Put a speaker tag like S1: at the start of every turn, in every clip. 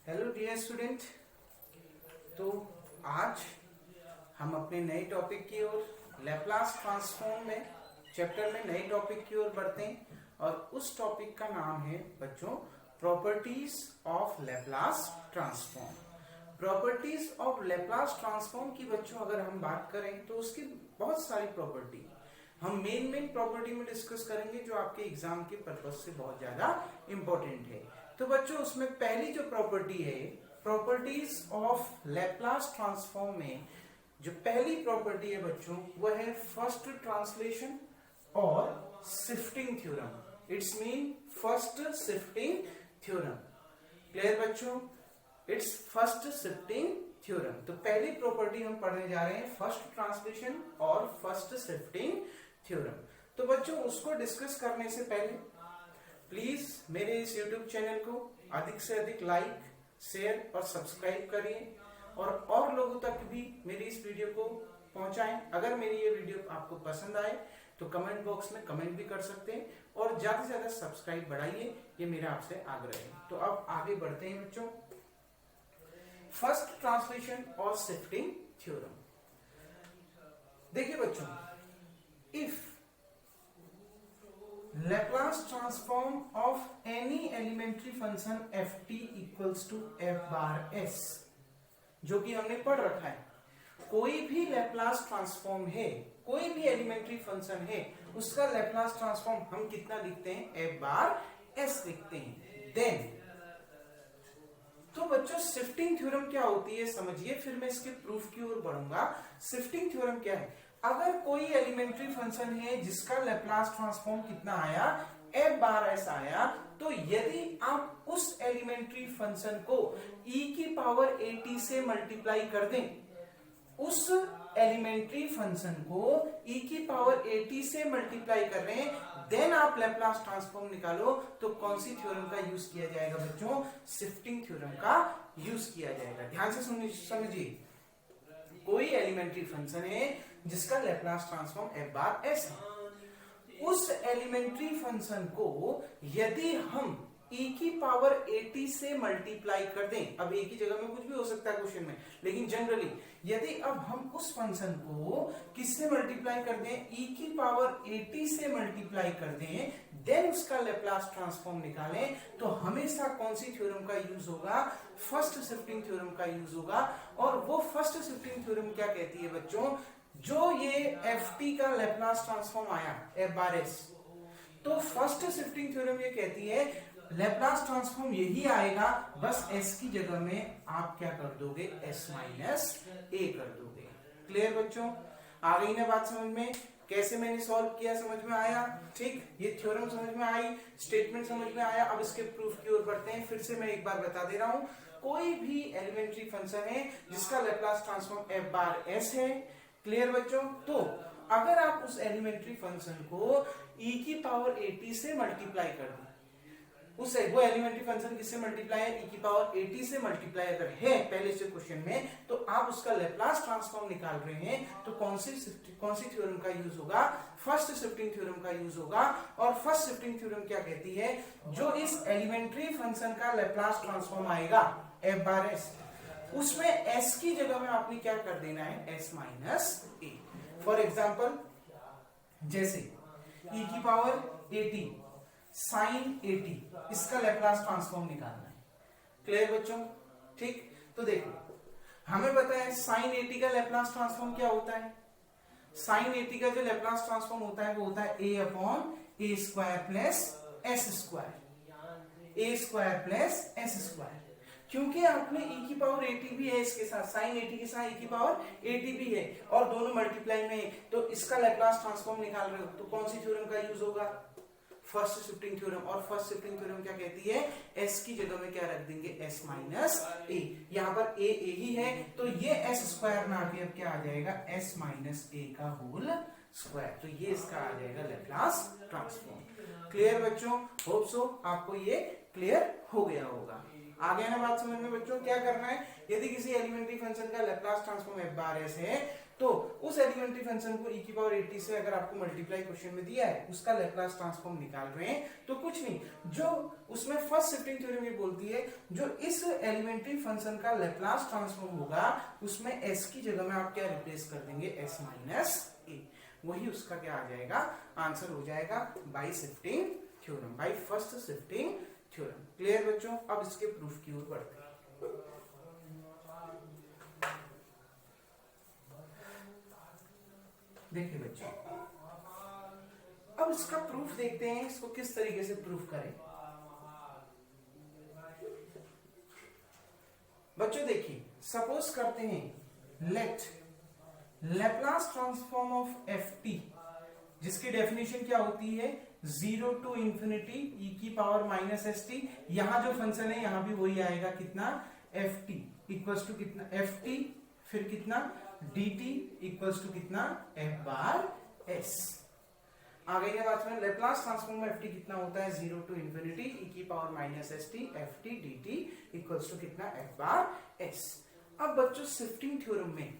S1: Hello dear student. तो आज हम अपने नए टॉपिक की ओर लैप्लास ट्रांसफॉर्म में चैप्टर में नए टॉपिक की ओर बढ़ते हैं और उस टॉपिक का नाम है बच्चों properties of Laplace transform. Properties of Laplace transform की बच्चों अगर हम बात करें तो उसकी बहुत सारी प्रॉपर्टी हम मेन प्रॉपर्टी में डिस्कस करेंगे जो आपके एग्जाम के पर्पज से बहुत ज्यादा इंपॉर्टेंट है। तो बच्चों उसमें पहली जो प्रॉपर्टी है प्रॉपर्टीज ऑफ लैप्लास ट्रांसफॉर्म में जो पहली प्रॉपर्टी है बच्चों वह है फर्स्ट ट्रांसलेशन और shifting theorem. It's mean first shifting theorem. Clear बच्चों? It's first shifting theorem. तो पहली प्रॉपर्टी हम पढ़ने जा रहे हैं फर्स्ट ट्रांसलेशन और फर्स्ट शिफ्टिंग थ्योरम। तो बच्चों उसको डिस्कस करने से पहले प्लीज मेरे इस YouTube चैनल को अधिक से अधिक लाइक शेयर और सब्सक्राइब करिए और लोगों तक भी मेरी इस वीडियो को पहुंचाएं। अगर मेरी ये वीडियो आपको पसंद आए तो कमेंट बॉक्स में कमेंट भी कर सकते हैं और ज्यादा से ज्यादा सब्सक्राइब बढ़ाइए, ये मेरा आपसे आग्रह है। तो अब आगे बढ़ते हैं बच्चों। फर्स्ट ट्रांसलेशन और शिफ्टिंग थ्योरम। देखिए बच्चों, if Laplace transform of any elementary function ft equals to f bar s, जो कि हमने पढ़ रखा है, कोई भी Laplace ट्रांसफॉर्म है, कोई भी एलिमेंट्री फंक्शन है, उसका Laplace ट्रांसफॉर्म हम कितना लिखते हैं? f बार s लिखते हैं। देन तो बच्चों शिफ्टिंग थ्योरम क्या होती है समझिए, फिर मैं इसके प्रूफ की ओर बढ़ूंगा। शिफ्टिंग थ्योरम क्या है? अगर कोई एलिमेंट्री फंक्शन है जिसका लैप्लास ट्रांसफॉर्म कितना आया? f बार s आया, तो यदि आप उस एलिमेंट्री फंक्शन को e की पावर at से मल्टीप्लाई कर दें, उस एलिमेंट्री फंक्शन को e की पावर at से मल्टीप्लाई कर रहे हैं, देन आप लैप्लास ट्रांसफॉर्म निकालो, तो कौन सी थ्योरम का यूज किया जाएगा बच्चों? शिफ्टिंग थ्योरम का यूज किया जाएगा। ध्यान से समझिए, कोई एलिमेंट्री फंक्शन है जिसका Laplace transform f bar s है, उस एलिमेंट्री फंक्शन को यदि हम e की पावर at से मल्टीप्लाई कर दें, अब a की जगह में कुछ भी हो सकता है क्वेश्चन में, लेकिन जनरली यदि अब हम उस फंक्शन को किससे मल्टीप्लाई कर दें? e की पावर at से मल्टीप्लाई कर दें, देन उसका लैप्लास ट्रांसफॉर्म निकालें, तो हमेशा कौन सी थ्योरम का यूज होगा? फर्स्ट शिफ्टिंग थ्योरम का यूज होगा। और वो फर्स्ट शिफ्टिंग थ्योरम क्या कहती है बच्चों? जो ये ft का लैप्लास ट्रांसफॉर्म आया f बार s, तो फर्स्ट शिफ्टिंग थ्योरम ये कहती है लैप्लास ट्रांसफॉर्म यही आएगा, बस s की जगह में आप क्या कर दोगे? s माइनस a कर दोगे। क्लियर बच्चों? आ गई ना बात समझ में? कैसे मैंने सॉल्व किया समझ में आया? ठीक, ये थ्योरम समझ में आई, स्टेटमेंट समझ में आया। अब इसके प्रूफ की ओर बढ़ते हैं। फिर से मैं एक बार बता दे रहा हूं, कोई भी एलिमेंट्री फंक्शन है जिसका Laplace transform f bar s है। क्लियर बच्चों? तो अगर आप उस एलिमेंट्री फंक्शन को e की पावर at से मल्टीप्लाई कर दें, उस वो एलिमेंट्री फंक्शन किससे मल्टीप्लाई है? e की पावर at से मल्टीप्लाई अगर है पहले से क्वेश्चन में, तो आप उसका लैप्लास ट्रांसफॉर्म निकाल रहे हैं, तो कौन सी थ्योरम का यूज होगा? फर्स्ट शिफ्टिंग थ्योरम का यूज होगा। और फर्स्ट शिफ्टिंग थ्योरम क्या कहती है? जो इस एलिमेंट्री फंक्शन का लैप्लास ट्रांसफॉर्म आएगा f बार s, उसमें s की जगह में आपने क्या कर देना है? s minus a। For example, जैसे e की पावर at साइन 80, इसका लैप्लास ट्रांसफॉर्म निकालना है। क्लियर बच्चों? ठीक, तो देखो हमें पता है साइन 80 का लैप्लास ट्रांसफॉर्म क्या होता है? साइन 80 का जो लैप्लास ट्रांसफॉर्म होता है वो होता है a upon a square plus s square, a square plus s square. क्योंकि आपने e की पावर at भी है इसके साथ, साइन 80 के साथ e की पावर at भी है और दोनों मल्टीप्लाई में है, तो इसका लैप्लास ट्रांसफॉर्म निकाल रहे हो, तो कौन सी थ्योरम का यूज होगा? First shifting theorem. और फर्स्ट शिफ्टिंग थ्योरम क्या कहती है? s की जगह में क्या रख देंगे? s minus a। यहाँ पर a ही है, तो ये s स्क्वायर ना आके अब क्या आ जाएगा? s माइनस a का होल स्क्वायर। तो ये इसका आ जाएगा लैप्लास ट्रांसफॉर्म। क्लियर बच्चों? होप सो आपको ये क्लियर हो गया होगा। आ गया ना बात समझ में बच्चों? क्या करना है, यदि किसी एलिमेंट्री फंक्शन का Laplace transform f bar s है तो उस एलिमेंट्री फंक्शन को e की पावर at से अगर आपको मल्टीप्लाई क्वेश्चन में दिया है, उसका लैप्लास ट्रांसफॉर्म निकाल रहे हैं, तो कुछ नहीं, जो उसमें फर्स्ट शिफ्टिंग थ्योरम ये बोलती है जो इस एलिमेंट्री फंक्शन का लैप्लास ट्रांसफॉर्म होगा उसमें s की जगह में आप क्या रिप्लेस कर देंगे, s माइनस a, वही उसका क्या आ जाएगा, आंसर हो जाएगा bye shifting theorem, by first shifting theorem. Clear बच्चों? अब इसके प्रूफ की ओर बढ़ते हैं। देखिए बच्चों, अब इसका प्रूफ देखते हैं, इसको किस तरीके से प्रूफ करें। बच्चों देखिए, सपोज करते हैं let Laplace transform of F T, जिसकी डेफिनेशन क्या होती है, 0 टू इंफिनिटी ई की पावर माइनस एस टी, यहां जो फंक्शन है यहां भी वही आएगा, कितना, एफ टी इक्वल्स टू कितना, एफ टी फिर कितना, डी टी इक्वल्स टू कितना, एफ बार एस। आ गई है बात में, लैप्लास ट्रांसफॉर्म में एफ टी कितना होता है, 0 टू इंफिनिटी ई की power minus S T F T D T equals to कितना, एफ बार एस। अब बच्चों शिफ्टिंग थ्योरम में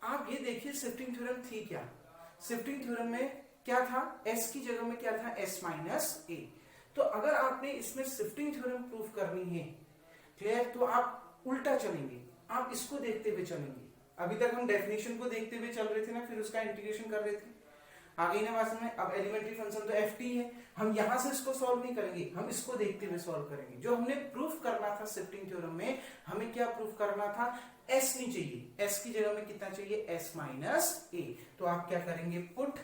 S1: आप ये देखिए, शिफ्टिंग थ्योरम थी क्या, शिफ्टिंग थ्योरम में क्या था, s की जगह में क्या था, s माइनस a। तो अगर आपने इसमें शिफ्टिंग थ्योरम प्रूफ करनी है, क्लियर, तो आप उल्टा चलेंगे, आप इसको देखते हुए चलेंगे। अभी तक हम डेफिनेशन को देखते हुए चल रहे थे ना, फिर उसका इंटीग्रेशन कर रहे थे, आ गई ना बात में। अब एलिमेंट्री फंक्शन तो एफ टी है, हम यहां से इसको सॉल्व नहीं करेंगे, हम इसको देखते हुए सॉल्व करेंगे। जो हमने प्रूफ करना था शिफ्टिंग थ्योरम में, हमें क्या प्रूफ करना था, s नहीं चाहिए, s की जगह में कितना चाहिए, s माइनस a। तो आप क्या करेंगे, put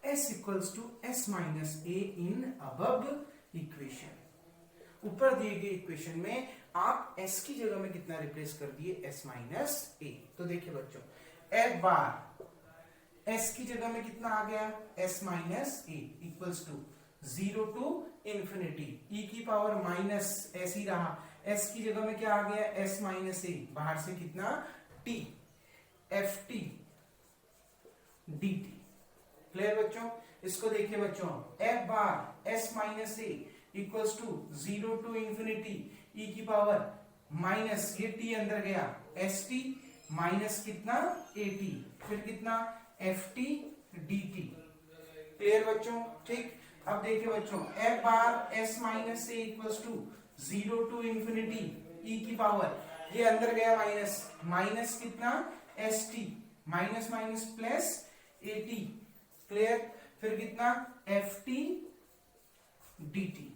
S1: s equals to s minus a in above equation. ऊपर दिए गए इक्वेशन में आप s की जगह में कितना रिप्लेस कर दिए, s माइनस a। तो देखिए बच्चों, f बार s की जगह में कितना आ गया, s minus a equals to 0 to infinity e की पावर माइनस s ही रहा, s की जगह में क्या आ गया, s माइनस a, बाहर से कितना, t F T D T. Clear बच्चों? इसको देखिए बच्चों, f bar s minus a equals to 0 to infinity e की पावर माइनस, ये t अंदर गया, एस टी माइनस कितना, ए टी, फिर कितना, F T D T. Clear बच्चों? ठीक। अब देखिए बच्चों, f bar s minus a equals to 0 to infinity e की पावर, ये अंदर गया माइनस, माइनस कितना, S T minus minus plus A T. Clear? फिर कितना, एफ टी डी टी।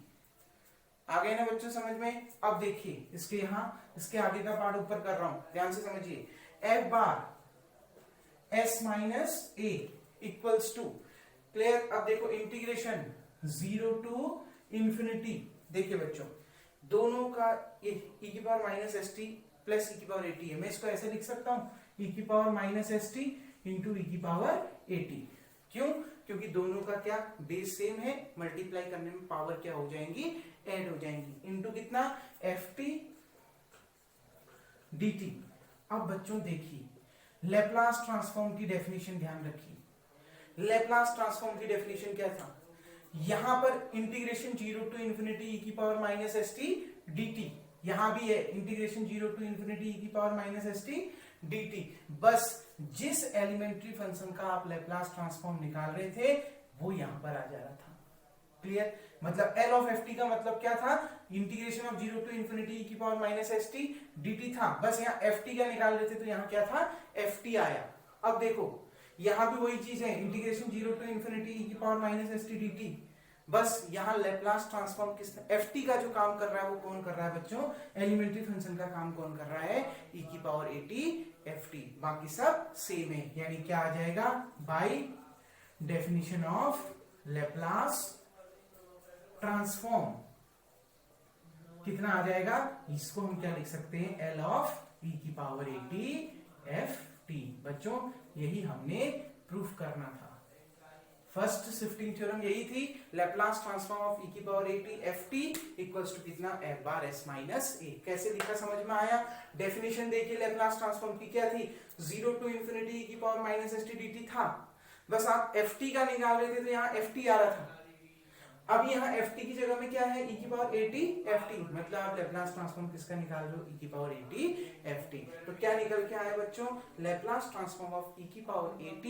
S1: आ गए ना बच्चों समझ में? अब देखिए इसके यहां, इसके आगे का पार्ट ऊपर कर रहा हूं, ध्यान से समझिए। F bar S minus A equals to, clear, अब देखो इंटीग्रेशन 0 टू इंफिनिटी, देखिए बच्चों दोनों का ये e की power minus S T plus e की पावर एटी है, मैं इसको ऐसे लिख सकता हूं, e की power minus S T into e की पावर एटी। क्यों? क्योंकि दोनों का क्या, बेस सेम है, मल्टीप्लाई करने में पावर क्या हो जाएंगी, ऐड हो जाएंगी, इंटू कितना, एफ टी डी टी। अब बच्चों देखिए, लैप्लास ट्रांसफॉर्म की डेफिनेशन ध्यान रखिए। लैप्लास ट्रांसफॉर्म की डेफिनेशन क्या था, यहां पर इंटीग्रेशन 0 टू इंफिनिटी ई की power minus S T D T, यहां भी है इंटीग्रेशन 0 टू इंफिनिटी ई की power minus S T D T. बस जिस एलिमेंट्री फंक्शन का आप लैप्लास ट्रांसफॉर्म निकाल रहे थे वो यहां पर आ जा रहा था। क्लियर? मतलब एल ऑफ एफ टी का मतलब क्या था, इंटीग्रेशन ऑफ 0 टू इंफिनिटी की power minus S T D T था, बस यहाँ एफ टी का निकाल रहे थे तो यहाँ क्या था, एफ टी आया। अब देखो यहां भी वही चीज है, इंटीग्रेशन 0 टू इंफिनिटी की power minus S T D T, बस यहाँ लैप्लास ट्रांसफॉर्म किस, एफ टी का जो काम कर रहा है वो कौन कर रहा है बच्चों, एलिमेंट्री फंक्शन का काम कौन कर रहा है, ई की पावर एटी एफ टी, बाकी सब सेम है। यानी क्या आ जाएगा, by definition of Laplace transform कितना आ जाएगा, इसको हम क्या लिख सकते हैं, एल ऑफ ई की पावर एटी एफ टी। बच्चों यही हमने प्रूफ करना था, फर्स्ट शिफ्टिंग थ्योरम यही थी, लैप्लास ट्रांसफॉर्म ऑफ ई की power AT F T equals to कितना, F bar S minus A. कैसे लिखा समझ में आया? डेफिनेशन देखिए लैप्लास ट्रांसफॉर्म की क्या थी, 0 टू इंफिनिटी ई की power minus S T D T था, बस आप एफ टी का निकाल रहे थे तो यहाँ एफ टी आ रहा था, अब यहाँ ft की जगह में क्या है, e की पावर at ft, मतलब आप लेप्लास ट्रांसफॉर्म किसका निकाल रहे हो, e की पावर at ft। तो क्या निकल के आया बच्चों, लेप्लास ट्रांसफॉर्म ऑफ e की power at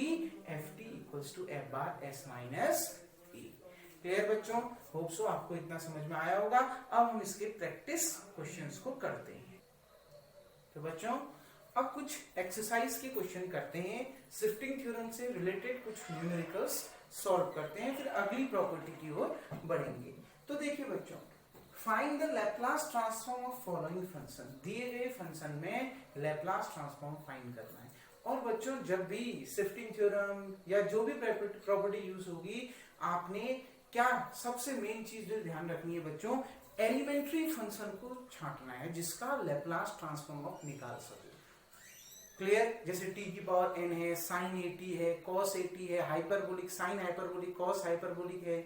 S1: ft equals to f bar s minus e। Clear बच्चों, होप सो आपको इतना समझ में आया होगा। अब हम इसके प्रैक्टिस क्वेश्चंस को करते हैं। तो बच्चों अब कुछ एक्सरसाइज के क्वेश्चन करते हैं, शिफ्टिंग थ्योरम से रिलेटेड कुछ न्यूमेरिकल्स सॉल्व करते हैं, फिर अगली प्रॉपर्टी की ओर बढ़ेंगे। तो देखिए बच्चों, find the Laplace transform of following function, दिए गए फंक्शन में लैप्लास ट्रांसफॉर्म फाइंड करना है। और बच्चों जब भी शिफ्टिंग थ्योरम या जो भी प्रॉपर्टी यूज होगी, आपने क्या सबसे मेन चीज जो ध्यान रखनी है बच्चों, एलिमेंट्री फंक्शन को छांटना है जिसका लैप्लास ट्रांसफॉर्म आप निकाल सको। क्लियर, जैसे t की पावर n है, साइन at है, cos at है, hyperbolic sine hyperbolic cos hyperbolic है।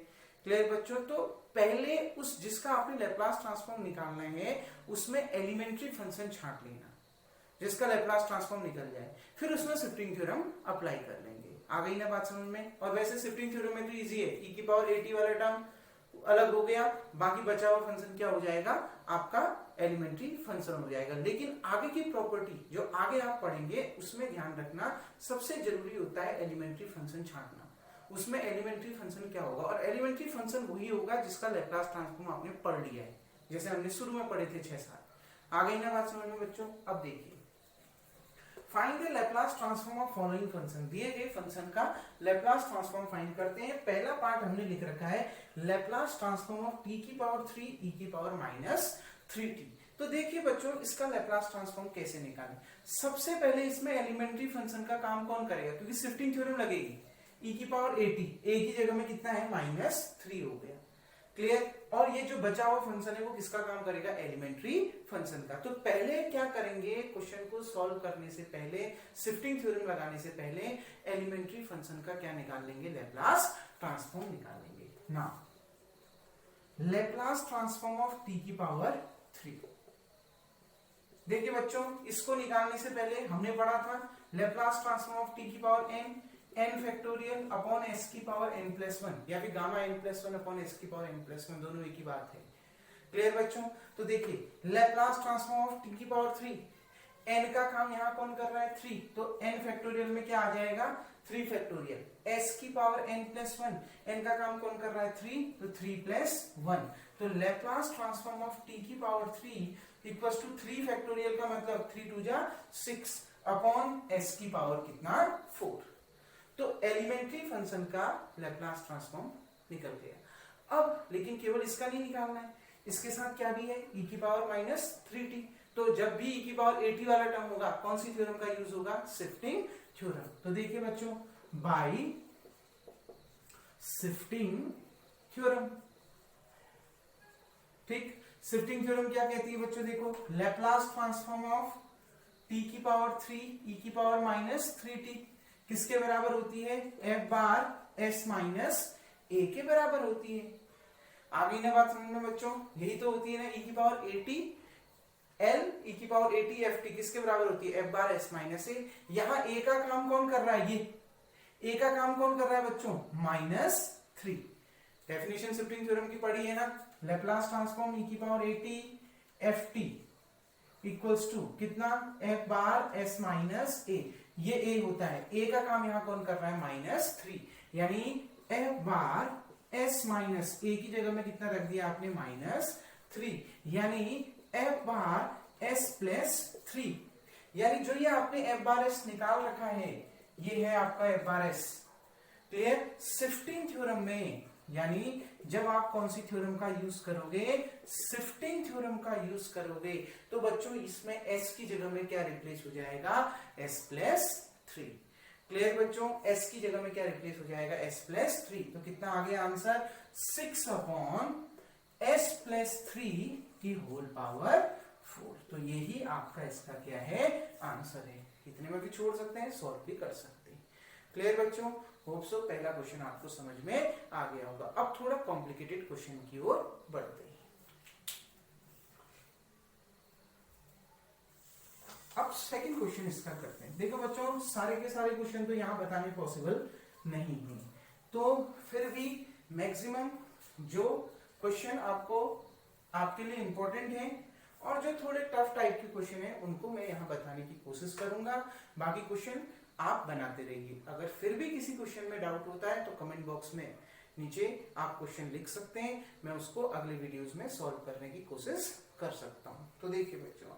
S1: क्लियर बच्चों, तो पहले उस जिसका आपने लैप्लास ट्रांसफॉर्म निकालना है उसमें एलिमेंट्री फंक्शन छांट लेना जिसका लैप्लास ट्रांसफॉर्म निकल जाए, फिर उसमें शिफ्टिंग थ्योरम अप्लाई कर लेंगे। आ गई ना बात समझ में। और वैसे शिफ्टिंग थ्योरम में तो इजी है, e की पावर at वाला टर्म अलग हो गया, बाकी बचा हुआ फंक्शन क्या हो जाएगा, आपका एलिमेंट्री फंक्शन हो जाएगा। लेकिन आगे की प्रॉपर्टी जो आगे आप पढ़ेंगे उसमें ध्यान रखना, सबसे जरूरी होता है एलिमेंट्री फंक्शन छांटना। उसमें एलिमेंट्री फंक्शन क्या होगा, और एलिमेंट्री फंक्शन वही होगा जिसका लैप्लास ट्रांसफॉर्म आपने पढ़ लिया है, जैसे हमने शुरू में पढ़े थे 6-7। आ गई ना बात समझ में बच्चों। अब देखिए, find the Laplace transform of following function, दिए गए फंक्शन का लैप्लास ट्रांसफॉर्म फाइंड करते हैं। पहला पार्ट हमने लिख रखा है लैप्लास ट्रांसफॉर्म ऑफ t की पावर 3 e की पावर माइनस 3t। तो देखिए बच्चों, इसका लैप्लास ट्रांसफॉर्म कैसे निकालें। सबसे पहले इसमें एलिमेंट्री फंक्शन का काम कौन करेगा, क्योंकि शिफ्टिंग थ्योरम लगेगी। e की पावर at, a की जगह में कितना है, -3 हो गया। क्लियर, और ये जो बचा हुआ फंक्शन है वो किसका काम करेगा, एलिमेंट्री फंक्शन का। तो पहले क्या करेंगे, क्वेश्चन को सॉल्व करने से पहले, शिफ्टिंग थ्योरम लगाने से पहले एलिमेंट्री फंक्शन का क्या निकाल लेंगे, लैप्लास ट्रांसफॉर्म निकाल लेंगे ना। लैप्लास ट्रांसफॉर्म ऑफ t की पावर 3। देखिए बच्चों, इसको निकालने से पहले हमने पढ़ा था लैप्लास ट्रांसफॉर्म ऑफ t की power n factorial upon s की पावर n+1, या फिर गामा n+1 अपॉन s की पावर n+1, दोनों एक ही बात है। क्लियर बच्चों, तो देखिए लैप्लास ट्रांसफॉर्म ऑफ t की पावर 3, n का काम यहाँ कौन कर रहा है, 3, तो n फैक्टोरियल में क्या आ जाएगा, 3 फैक्टोरियल, s की पावर n+1, n का काम कौन कर रहा है, 3, तो 3+1। तो लैप्लास ट्रांसफॉर्म ऑफ t की पावर 3 इक्वल्स टू 3 फैक्टोरियल का मतलब 3 2 जा 6 अपॉन s की पावर कितना, 4। तो एलिमेंट्री फंक्शन का लैप्लास ट्रांसफॉर्म निकल गया। अब लेकिन केवल इसका नहीं निकालना है, इसके साथ क्या भी है, e की पावर -3t। तो जब भी e की पावर at वाला टर्म होगा, कौन सी थ्योरम का यूज होगा, शिफ्टिंग थ्योरम। तो देखिए बच्चों, बाय शिफ्टिंग थ्योरम, ठीक, शिफ्टिंग थ्योरम क्या कहती है बच्चों, देखो लैप्लास ट्रांसफॉर्म ऑफ t की पावर 3 e की पावर -3t किसके बराबर होती है, f bar s minus a के बराबर होती है। आगे ना बात समझ में बच्चों, यही तो होती है ना, e की पावर at l e की पावर at ft किसके बराबर होती है, f bar s minus a। यहाँ a का काम कौन कर रहा है, ये a का काम कौन कर रहा है बच्चों, -3। डेफिनेशन शिफ्टिंग थ्योरम की पढ़ी है ना, लैप्लास ट्रांसफॉर्म e की power at ft equals to कितना, f bar s minus a, ये a होता है, a का काम यहाँ कौन कर रहा है, -3, यानी f bar s minus a की जगह में कितना रख दिया आपने, -3, यानी f बार s प्लस 3, यानी जो ये आपने f बार s निकाल रखा है, ये है आपका f bar s। Clear, shifting theorem में, यानी जब आप कौन सी थ्योरम का यूज करोगे, शिफ्टिंग थ्योरम का यूज करोगे, तो बच्चों इसमें s की जगह में क्या रिप्लेस हो जाएगा, s प्लस 3। क्लियर बच्चों, s की जगह में क्या रिप्लेस हो जाएगा, s प्लस 3। तो कितना आ गया आंसर, 6 अपॉन s प्लस 3 की होल पावर 4। तो यही आपका इसका क्या है, आंसर है। इतने में भी छोड़ सकते हैं, सॉल्व भी कर सकते हैं। क्लियर बच्चों, होप सो पहला क्वेश्चन आपको समझ में आ गया होगा। अब थोड़ा कॉम्प्लिकेटेड क्वेश्चन की ओर बढ़ते हैं। अब सेकंड क्वेश्चन इसका करते हैं। देखो बच्चों, सारे के सारे क्वेश्चन तो यहाँ बताने पॉसिबल नहीं है, तो फिर भी मैक्सिमम जो क्वेश्चन आपके लिए इंपॉर्टेंट है और जो थोड़े टफ टाइप के क्वेश्चन है उनको मैं यहाँ बताने की कोशिश करूंगा। बाकी क्वेश्चन आप बनाते रहिए। अगर फिर भी किसी क्वेश्चन में डाउट होता है तो कमेंट बॉक्स में नीचे आप क्वेश्चन लिख सकते हैं, मैं उसको अगले वीडियोस में सॉल्व करने की कोशिश कर सकता हूं। तो देखिए बच्चों,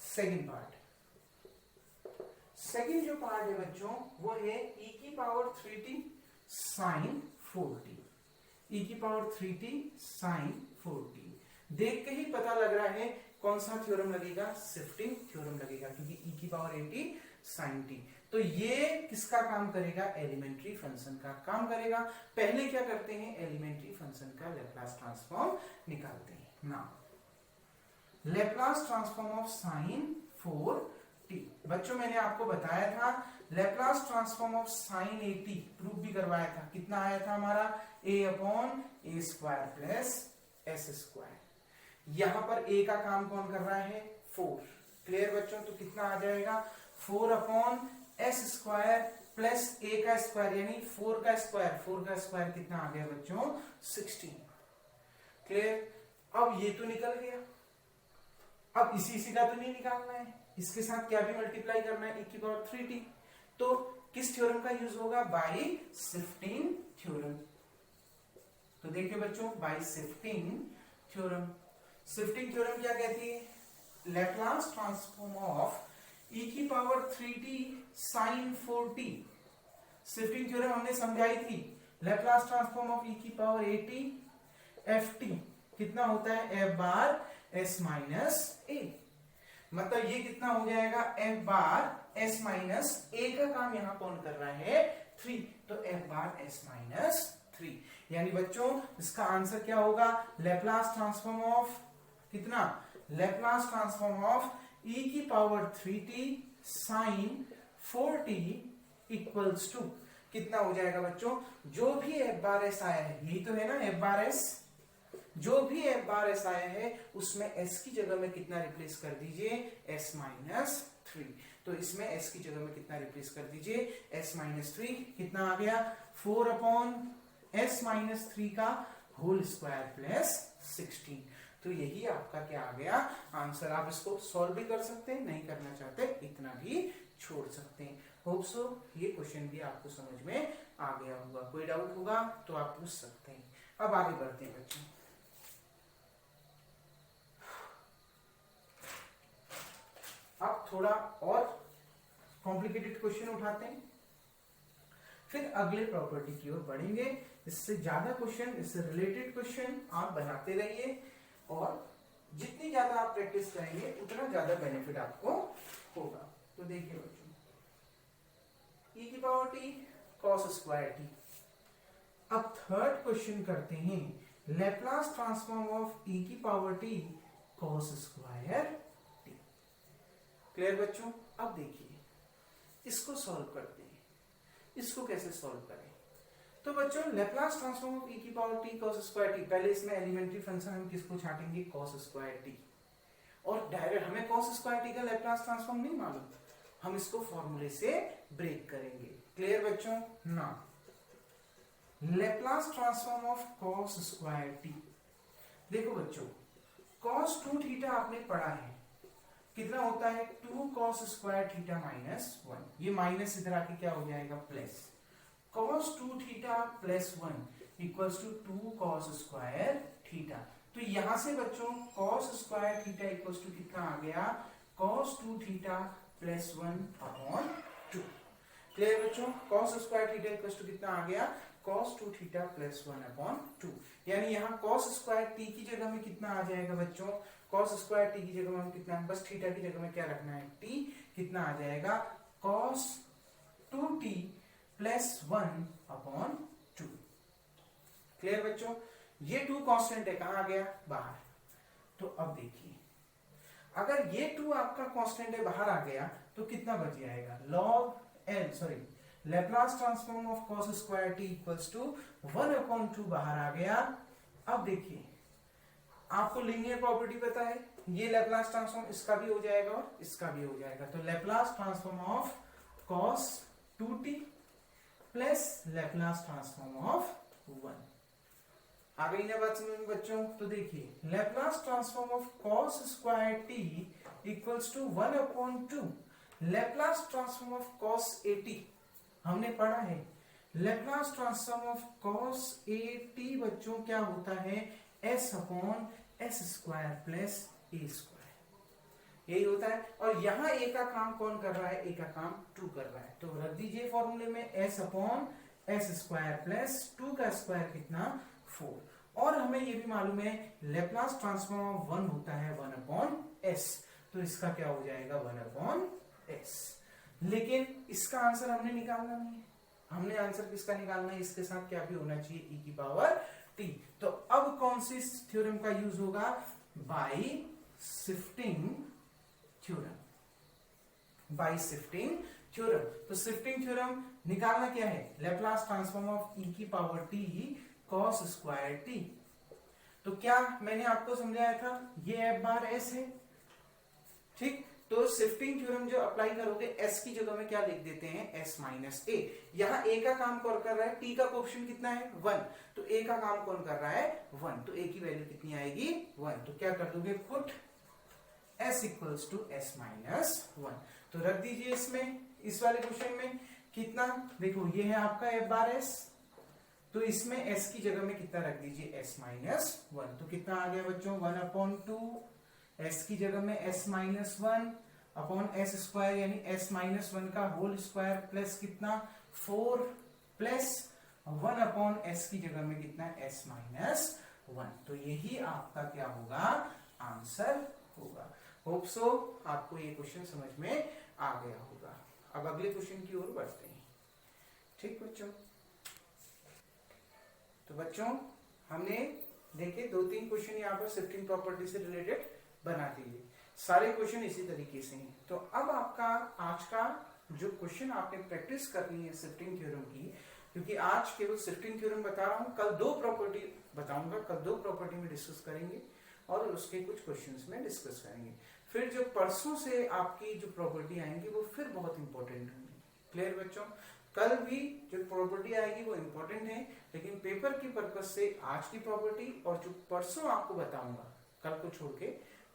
S1: सेकंड जो पार्ट है बच्चों वो है e की power 3t sin 4t। e की पावर 3t sin 4t देख के ही पता लग रहा है कौन सा थ्योरम लगेगा, शिफ्टिंग थ्योरम लगेगा, क्योंकि e की पावर 80 sin t। तो ये किसका काम करेगा, एलिमेंट्री फंक्शन का काम करेगा। पहले क्या करते हैं, एलिमेंट्री फंक्शन का लैप्लास ट्रांसफॉर्म निकालते हैं ना। Laplace transform of sin 4t। बच्चों मैंने आपको बताया था Laplace transform of sin 80 proof भी करवाया था। कितना आया था हमारा, a/a² प्लस s²। यहां पर a का काम कौन कर रहा है, 4। क्लियर बच्चों, तो कितना आ जाएगा 4/s² प्लस a का स्क्वायर यानी 4 का स्क्वायर कितना आ गया बच्चों, 16। क्लियर, अब ये तो निकल गया। अब इसी का तो नहीं निकालना है, इसके साथ क्या भी मल्टीप्लाई करना है, e की पावर 3t। तो किस थ्योरम का यूज होगा, बाय शिफ्टिंग थ्योरम। तो देखिए बच्चों, bye shifting theorem. Shifting theorem क्या कहती है, लैप्लास ट्रांसफॉर्म ऑफ e की power 3t sin 4t। Shifting theorem हमने समझाई थी, लैप्लास ट्रांसफॉर्म ऑफ e की पावर 80 ft कितना होता है, f bar s minus a। मतलब ये कितना हो जाएगा, f bar s minus a का काम यहां कौन कर रहा है, 3। तो f बार s माइनस 3। यानी बच्चों इसका आंसर क्या होगा, लैप्लास ट्रांसफॉर्म ऑफ कितना, लैप्लास ट्रांसफॉर्म ऑफ e की power 3t sin 4t equals to कितना हो जाएगा बच्चों, जो भी f बार s आया है, यही तो है ना f बार s, जो भी f बार s आया है उसमें s की जगह में कितना रिप्लेस कर दीजिए, s माइनस 3। तो इसमें s की जगह में कितना रिप्लेस कर दीजिए, s माइनस 3। कितना आ गया, 4/s माइनस 3 का होल स्क्वायर प्लस 16। तो यही आपका क्या आ गया आंसर। आप इसको सॉल्व भी कर सकते हैं, नहीं करना चाहते इतना भी छोड़ सकते हैं। होप सो ये क्वेश्चन भी आपको समझ में आ गया होगा। कोई डाउट होगा तो आप पूछ सकते हैं। अब आगे बढ़ते हैं बच्चों। अब थोड़ा और कॉम्प्लिकेटेड क्वेश्चन उठाते हैं, फिर अगले प्रॉपर्टी की ओर बढ़ेंगे। इससे ज्यादा क्वेश्चन, इससे रिलेटेड क्वेश्चन आप बनाते रहिए और जितनी ज्यादा आप प्रैक्टिस करेंगे उतना ज्यादा बेनिफिट आपको होगा। तो देखिए बच्चों, e की पावर t cos² t। अब थर्ड क्वेश्चन करते हैं, लैप्लास ट्रांसफॉर्म ऑफ e की power t cos² t। Clear बच्चों, अब देखिए इसको सॉल्व करते हैं। इसको कैसे सॉल्व करें, तो बच्चों लैप्लास ट्रांसफॉर्म ऑफ e की पावर t cos² t, पहले इसमें एलिमेंट्री फंक्शन हम किसको छाटेंगे, cos² t। और डायरेक्ट हमें cos² t का लैप्लास ट्रांसफॉर्म नहीं मालूम, हम इसको फॉर्मूले से ब्रेक करेंगे। क्लियर बच्चों ना, Laplace transform of cos² t। देखो बच्चों, cos 2θ आपने पढ़ा है, कितना होता है 2 cos² θ माइनस 1। ये माइनस इधर आके क्या हो जाएगा, plus. cos 2θ plus 1 equals to 2 cos² θ। तो यहां से बच्चों cos² θ इक्वल्स टू कितना आ गया, cos 2θ प्लस 1/2। क्लियर बच्चों, cos² θ इक्वल्स टू कितना आ गया, cos 2θ प्लस 1/2। यानी यहाँ cos² t की जगह में कितना आ जाएगा बच्चों, cos² t की जगह में हम कितना, बस थीटा की जगह में क्या रखना है, t। कितना आ जाएगा, cos 2t प्लस 1/2। क्लियर बच्चों, ये 2 कांस्टेंट है, कहां आ गया, बाहर। तो अब देखिए, अगर ये 2 आपका कांस्टेंट है, बाहर आ गया, तो कितना बच जाएगा, Laplace transform of cos² t equals to 1/2 बाहर आ गया। अब देखिए, आपको लीनियर प्रॉपर्टी पता है, ये लैप्लास ट्रांसफॉर्म इसका भी हो जाएगा और इसका भी हो जाएगा। तो Laplace transform of cos 2t plus Laplace transform of 1। आ गई ना बात समझ में बच्चों? तो देखिए Laplace transform of cos square t equals to 1/2 Laplace transform of cos at हमने पढ़ा है। Laplace transform of cos at बच्चों क्या होता है? s/s square plus a square, यही होता है। और यहाँ a का काम कौन कर रहा है? a का काम 2 कर रहा है। तो रख दीजिए फॉर्मूले में s/s स्क्वायर प्लस 2 का स्क्वायर कितना? 4। और हमें ये भी मालूम है लेप्लास ट्रांसफॉर्म ऑफ 1 होता है 1/s, तो इसका क्या हो जाएगा? 1/s। लेकिन इसका आंसर हमने निकालना नहीं है। हमने आंसर किसका निकालना है? इसके साथ क्या भी होना चाहिए? e की पावर t। तो अब कौन सी थ्योरम का यूज होगा? By shifting theorem. By shifting theorem. तो शिफ्टिंग थ्योरम निकालना क्या है? लेप्लास ट्रांसफॉर्म ऑफ e की power t cos square t। तो क्या मैंने आपको समझाया था? ये f/s है, ठीक। तो शिफ्टिंग थ्योरम जो अप्लाई करोगे s की जगह में क्या लिख देते हैं? s minus a। यहाँ a का काम कौन कर रहा है? t का कोएफिशिएंट कितना है? 1। तो a का काम कौन कर रहा है? 1। तो a की वैल्यू कितनी आएगी? 1। तो क्या कर दोगे? Put s equals to s minus 1। तो रख दीजिए इसमें, इस वाले क्वेश्चन में कितना, देखो ये है आपका f/s, तो इसमें s की जगह में कितना रख दीजिए? s minus 1। तो कितना आ गया बच्चों? 1/2। s की जगह में s minus 1 upon s square यानी s माइनस 1 का होल स्क्वायर प्लस कितना? 4 प्लस 1/s की जगह में कितना? s minus 1। तो यही आपका क्या होगा? आंसर होगा। होप सो आपको ये क्वेश्चन समझ में आ गया होगा। अब अगले क्वेश्चन की ओर बढ़ते हैं, ठीक बच्चों। तो बच्चों हमने देखे 2-3 क्वेश्चन यहाँ पर शिफ्टिंग प्रॉपर्टी से रिलेटेड बना दिए। सारे क्वेश्चन इसी तरीके से हैं। तो अब आपका आज का जो क्वेश्चन आपने प्रैक्टिस करनी है शिफ्टिंग थ्योरम की, क्योंकि आज केवल शिफ्टिंग थ्योरम बता रहा हूँ, कल 2 प्रॉपर्टी बताऊंगा, कल 2 प्रॉपर्टी में डिस्कस करेंगे और उसके कुछ क्वेश्चंस में डिस्कस करेंगे। फिर जो परसों से आपकी जो प्रॉपर्टी आएंगी वो फिर बहुत इंपॉर्टेंट होंगी। क्लियर बच्चों? कल भी जो प्रॉपर्टी आएगी वो इंपॉर्टेंट है, लेकिन पेपर की पर्पज से आज की प्रॉपर्टी और जो परसों आपको बताऊंगा कल को छोड़ के,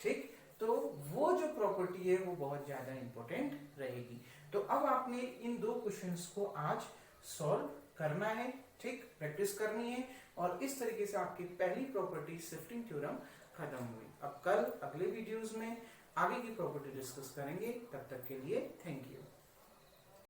S1: ठीक, तो वो जो प्रॉपर्टी है वो बहुत ज्यादा इंपॉर्टेंट रहेगी। तो अब आपने इन 2 क्वेश्चंस को आज सॉल्व करना है, ठीक, प्रैक्टिस करनी है, और इस तरीके से आपकी पहली प्रॉपर्टी शिफ्टिंग थ्योरम खत्म हुई। अब कल अगले वीडियोस में आगे की प्रॉपर्टी डिस्कस करेंगे। तब तक के लिए थैंक यू।